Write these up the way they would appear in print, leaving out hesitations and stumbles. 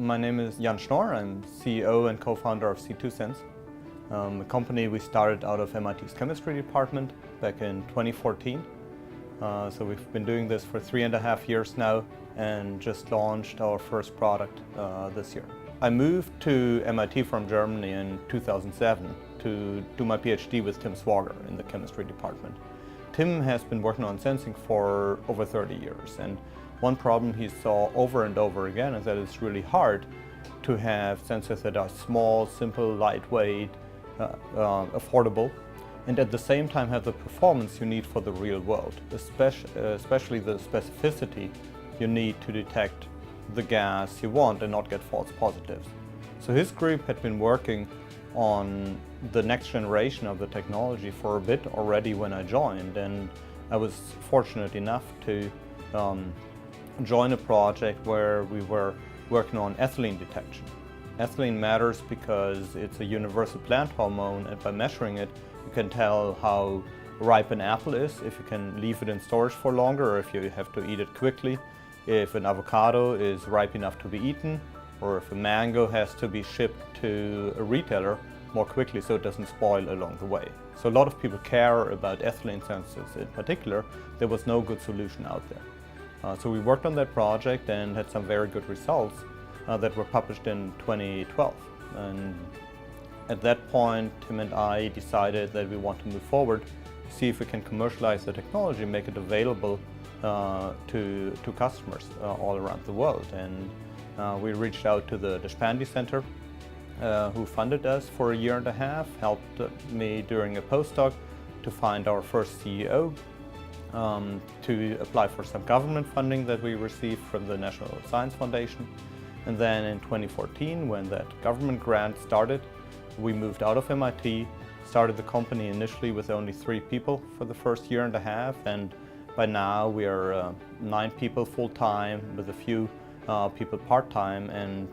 My name is Jan Schnorr. I'm CEO and co-founder of C2Sense, a company we started out of MIT's chemistry department back in 2014. So we've been doing this for 3.5 years now and just launched our first product this year. I moved to MIT from Germany in 2007 to do my PhD with Tim Swager in the chemistry department. Tim has been working on sensing for over 30 years, and one problem he saw over and over again is that it's really hard to have sensors that are small, simple, lightweight, affordable, and at the same time have the performance you need for the real world, especially the specificity you need to detect the gas you want and not get false positives. So his group had been working on the next generation of the technology for a bit already when I joined, and I was fortunate enough to join a project where we were working on ethylene detection. Ethylene matters because it's a universal plant hormone, and by measuring it you can tell how ripe an apple is, if you can leave it in storage for longer or if you have to eat it quickly, if an avocado is ripe enough to be eaten, or if a mango has to be shipped to a retailer more quickly so it doesn't spoil along the way. So a lot of people care about ethylene sensors in particular. There was no good solution out there. So we worked on that project and had some very good results that were published in 2012. And at that point, Tim and I decided that we want to move forward, see if we can commercialize the technology, make it available to customers all around the world. And we reached out to the Deshpande Center, who funded us for 1.5 years, helped me during a postdoc to find our first CEO, to apply for some government funding that we received from the National Science Foundation. And then in 2014, when that government grant started, we moved out of MIT, started the company initially with only 3 people for the first 1.5 years, and by now we are 9 people full-time with a few people part-time, and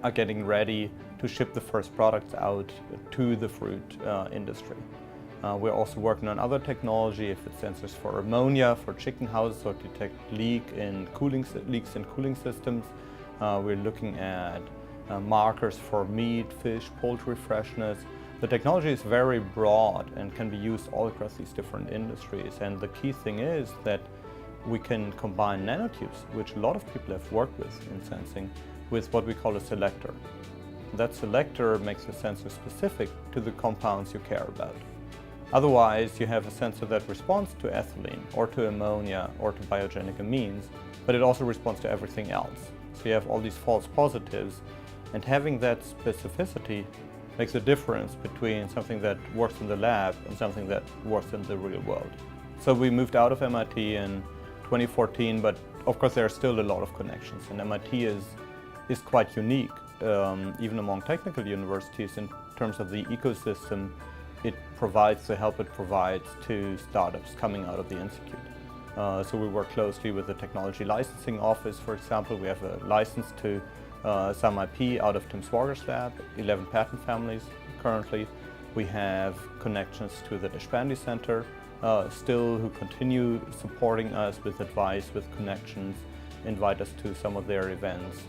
are getting ready to ship the first products out to the fruit industry. We're also working on other technology, if it's sensors for ammonia, for chicken houses, or detect leaks in cooling systems. We're looking at markers for meat, fish, poultry freshness. The technology is very broad and can be used all across these different industries. And the key thing is that we can combine nanotubes, which a lot of people have worked with in sensing, with what we call a selector. That selector makes the sensor specific to the compounds you care about. Otherwise, you have a sensor that responds to ethylene or to ammonia or to biogenic amines, but it also responds to everything else. So you have all these false positives, and having that specificity makes a difference between something that works in the lab and something that works in the real world. So we moved out of MIT in 2014, but of course there are still a lot of connections, and MIT is quite unique, even among technical universities, in terms of the ecosystem it provides, the help it provides to startups coming out of the institute. So we work closely with the technology licensing office, for example. We have a license to some IP out of Tim Swager's lab, 11 patent families currently. We have connections to the Deshpande Center still, who continue supporting us with advice, with connections, invite us to some of their events.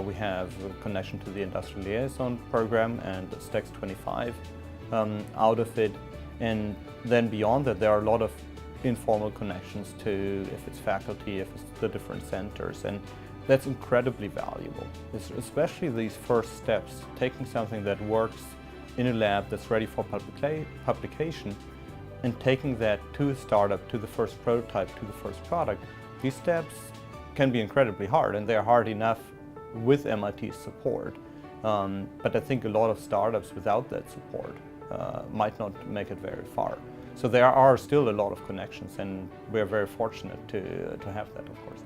We have a connection to the Industrial Liaison Program and STEX 25 out of it. And then beyond that, there are a lot of informal connections to, if it's faculty, if it's the different centers, and that's incredibly valuable. Especially these first steps, taking something that works in a lab that's ready for publication and taking that to a startup, to the first prototype, to the first product. These steps can be incredibly hard, and they're hard enough with MIT's support. But I think a lot of startups without that support might not make it very far. So there are still a lot of connections, and we're very fortunate to have that, of course.